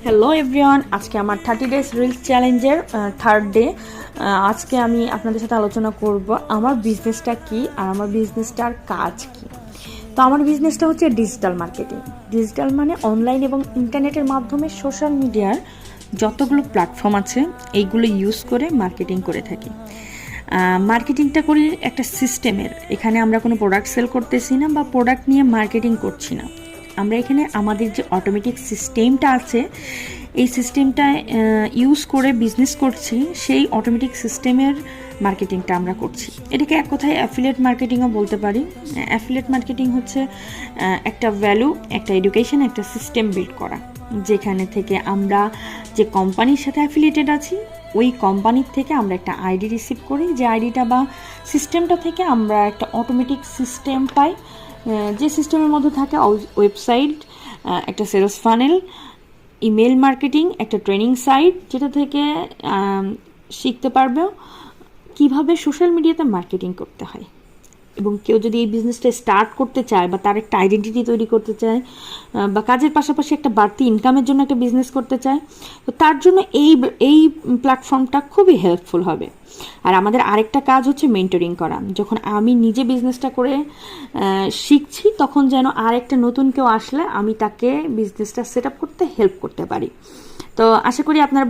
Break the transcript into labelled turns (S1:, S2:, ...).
S1: Hello everyone, আজকে আমার 30 days reels চ্যালেঞ্জের থার্ড ডে। আজকে আমি আপনাদের সাথে আলোচনা করব আমার বিজনেসটা কি আর আমার বিজনেসটার কাজ কি। তো আমার বিজনেসটা হচ্ছে ডিজিটাল মার্কেটিং। ডিজিটাল মানে অনলাইন এবং ইন্টারনেটের মাধ্যমে সোশ্যাল মিডিয়ার যতগুলো প্ল্যাটফর্ম আছে এইগুলো ইউজ করে মার্কেটিং করে থাকি। মার্কেটিংটা করি একটা সিস্টেমের। এখানে আমরা কোনো প্রোডাক্ট সেল করতেছি না বা প্রোডাক্ট নিয়ে মার্কেটিং করছি না। আমরা এখানে আমাদের যে অটোমেটিক সিস্টেমটা আছে এই সিস্টেমটা ইউজ করে বিজনেস করছি, সেই অটোমেটিক সিস্টেমের মার্কেটিংটা আমরা করছি। এটাকে এক কথায় অ্যাফিলিয়েট মার্কেটিংও বলতে পারি। অ্যাফিলিয়েট মার্কেটিং হচ্ছে একটা ভ্যালু, একটা এডুকেশন, একটা সিস্টেম বিল্ড করা, যেখানে থেকে আমরা যে কোম্পানির সাথে অ্যাফিলিয়েটেড আছি ওই কোম্পানির থেকে আমরা একটা আইডি রিসিভ করি, যে আইডিটা বা সিস্টেমটা থেকে আমরা একটা অটোমেটিক সিস্টেম পাই, যে সিস্টেমের মধ্যে থাকে ওয়েবসাইট, একটা সেলস ফানেল, ইমেল মার্কেটিং, একটা ট্রেনিং সাইট, যেটা থেকে শিখতে পারবে কিভাবে সোশ্যাল মিডিয়াতে মার্কেটিং করতে হয়। এবং কেউ যদি এই বিজনেসটা স্টার্ট করতে চায় বা তার একটা আইডেন্টিটি তৈরি করতে চায় বা কাজের পাশাপাশি একটা বাড়তি ইনকামের জন্য একটা বিজনেস করতে চায়, তো তার জন্য এই প্ল্যাটফর্মটা খুবই হেল্পফুল হবে। আর আমাদের আরেকটা কাজ হচ্ছে মেন্টরিং করা। যখন আমি নিজে বিজনেসটা করে শিখছি, তখন যেন আরেকটা নতুন কেউ আসলে আমি তাকে বিজনেসটা সেট আপ করতে হেল্প করতে পারি। তো আশা করি আপনারা